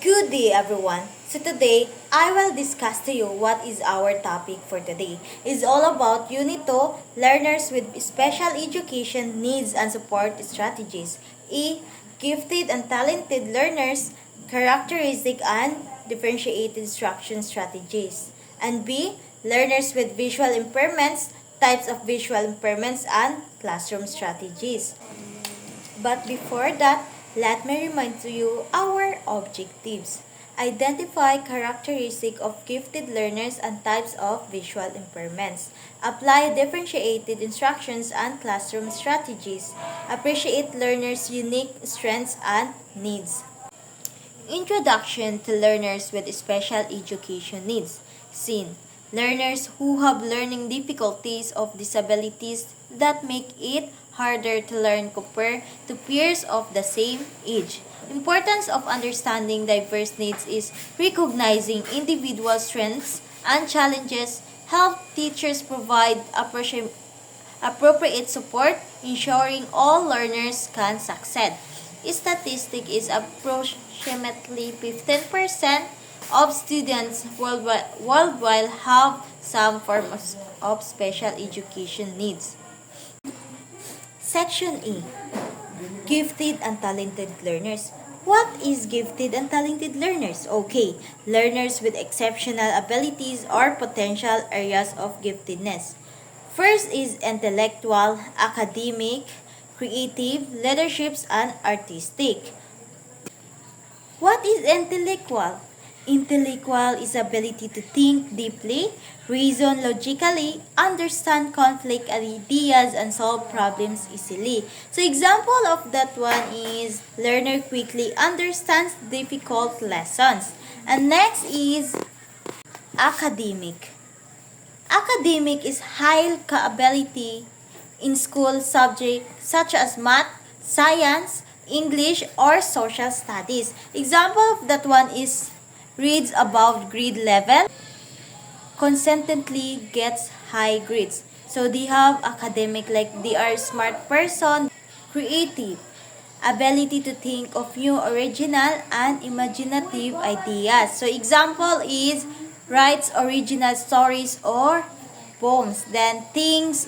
Good day everyone. So today I will discuss to you what is our topic for today. It's all about Unit 2, learners with special education needs and support strategies. E, gifted and talented learners, characteristic and differentiated instruction strategies. And B, learners with visual impairments, types of visual impairments and classroom strategies. But before that, let me remind to you our objectives. Identify characteristics of gifted learners and types of visual impairments. Apply differentiated instructions and classroom strategies. Appreciate learners' unique strengths and needs. Introduction to learners with special education needs. Scene. Learners who have learning difficulties of disabilities that make it harder to learn compared to peers of the same age. Importance of understanding diverse needs is recognizing individual strengths and challenges. Help teachers provide appropriate support, ensuring all learners can succeed. Statistic is approximately 15% of students worldwide have some form of special education needs. Section E. Gifted and talented learners. What is gifted and talented learners? Okay, learners with exceptional abilities or potential areas of giftedness. First is intellectual, academic, creative, leaderships, and artistic. What is intellectual? Intellectual is ability to think deeply, reason logically, understand conflict ideas, and solve problems easily. So example of that one is learner quickly understands difficult lessons. And next is academic. Academic is high ability in school subjects such as math, science, English, or social studies. Example of that one is reads above grade level, consistently gets high grades. So they have academic like they are smart person, creative, ability to think of new original and imaginative ideas. So example is writes original stories or poems. Then thinks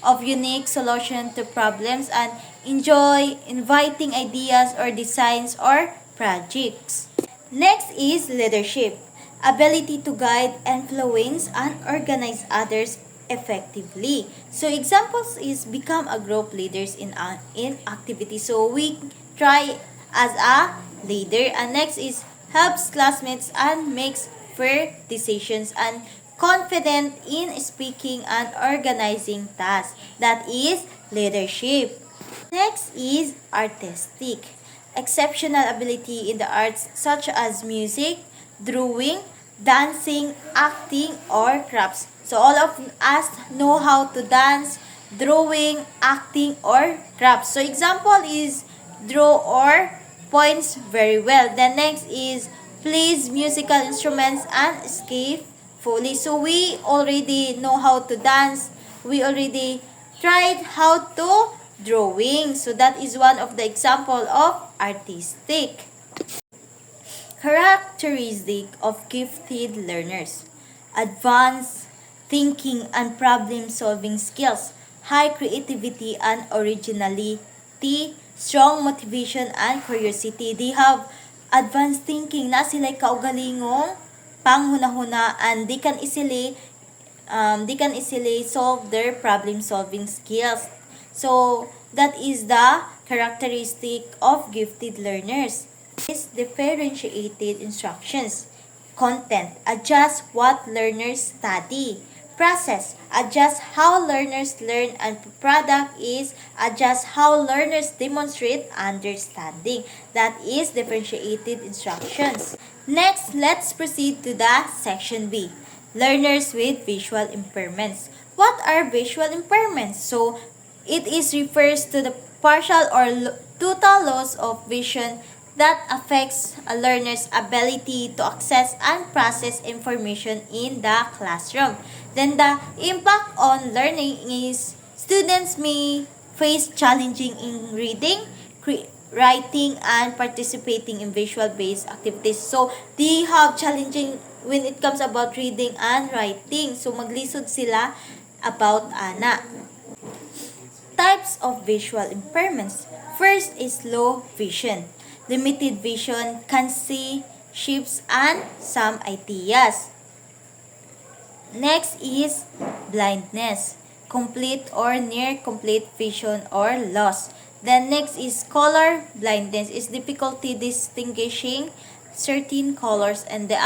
of unique solution to problems and enjoy inviting ideas or designs or projects. Next is leadership. Ability to guide, influence, and organize others effectively. So examples is become a group leaders in activity. So we try as a leader. And next is helps classmates and makes fair decisions and confident in speaking and organizing tasks. That is leadership. Next is artistic. Exceptional ability in the arts such as music, drawing, dancing, acting, or crafts. So all of us know how to dance, drawing, acting, or crafts. So example is draw or points very well. The next is plays musical instruments and escape fully. So we already know how to dance. We already tried how to drawing. So that is one of the example of artistic. Characteristic of gifted learners. Advanced thinking and problem solving skills. High creativity and originality. Strong motivation and curiosity. They have advanced thinking na sila kaugalingong panghuna-huna and they can easily solve their problem solving skills. So that is the characteristic of gifted learners. Is differentiated instructions. Content, adjust what learners study. Process, adjust how learners learn, and product is adjust how learners demonstrate understanding. That is differentiated instructions. Next, let's proceed to the section B. Learners with visual impairments. What are visual impairments? So, it is refers to the partial or total loss of vision that affects a learner's ability to access and process information in the classroom. Then the impact on learning is students may face challenging in reading, writing, and participating in visual-based activities. So, they have challenging when it comes about reading and writing. So, maglisod sila about ana. Types of visual impairments. First is low vision. Limited vision can see shapes and some ideas. Next is blindness. Complete or near complete vision or loss. Then next is color blindness is difficulty distinguishing certain colors, and the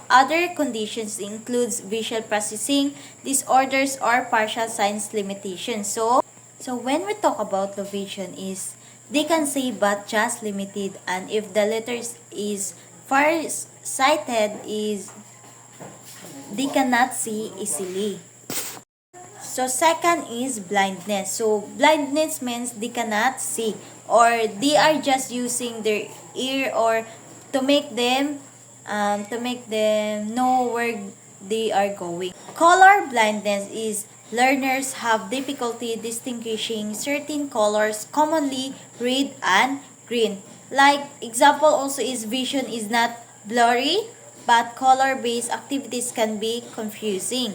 other conditions includes visual processing disorders or partial signs limitations. So when we talk about low vision is they can see but just limited, and if the letters is far sighted is they cannot see easily. So second is blindness. So blindness means they cannot see or they are just using their ear or to make them know where they are going. Color blindness is learners have difficulty distinguishing certain colors, commonly red and green. Like example also is vision is not blurry, but color-based activities can be confusing.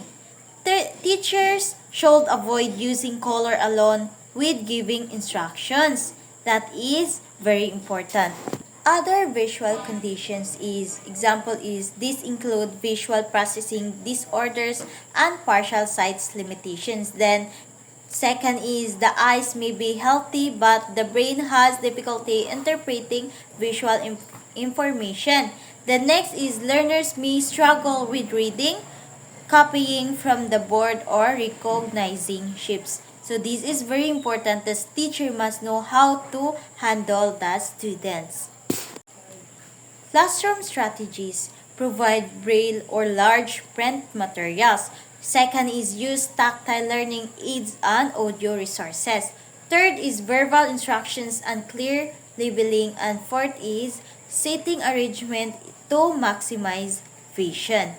Teachers should avoid using color alone with giving instructions. That is very important. Other visual conditions is example is these include visual processing disorders and partial sight limitations. Then second is the eyes may be healthy but the brain has difficulty interpreting visual information. The next is learners may struggle with reading, copying from the board, or recognizing shapes. So this is very important. The teacher must know how to handle the students. Classroom strategies provide braille or large print materials. Second is use tactile learning aids and audio resources. Third is verbal instructions and clear labeling. And fourth is seating arrangement to maximize vision.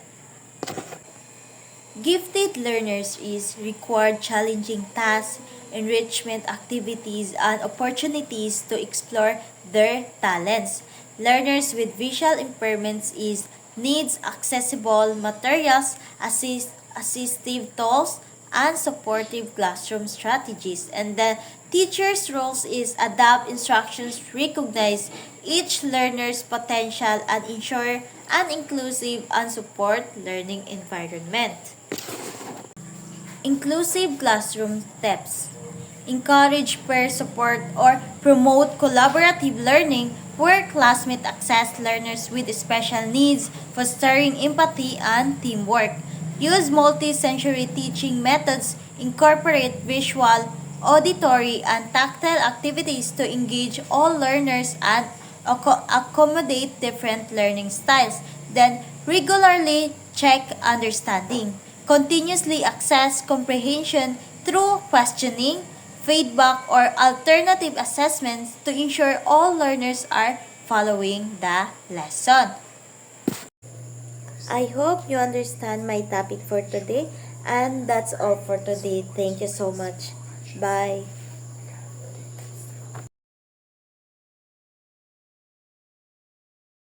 Gifted learners is required challenging tasks, enrichment activities, and opportunities to explore their talents. Learners with visual impairments is needs accessible materials, assistive tools, and supportive classroom strategies. And the teacher's roles is adapt instructions, recognize each learner's potential, and ensure an inclusive and support learning environment. Inclusive classroom steps. Encourage peer support or promote collaborative learning where classmates access learners with special needs, fostering empathy and teamwork. Use multi-sensory teaching methods, incorporate visual, auditory, and tactile activities to engage all learners and accommodate different learning styles. Then, regularly check understanding. Continuously assess comprehension through questioning, feedback, or alternative assessments to ensure all learners are following the lesson. I hope you understand my topic for today, and that's all for today. Thank you so much. Bye.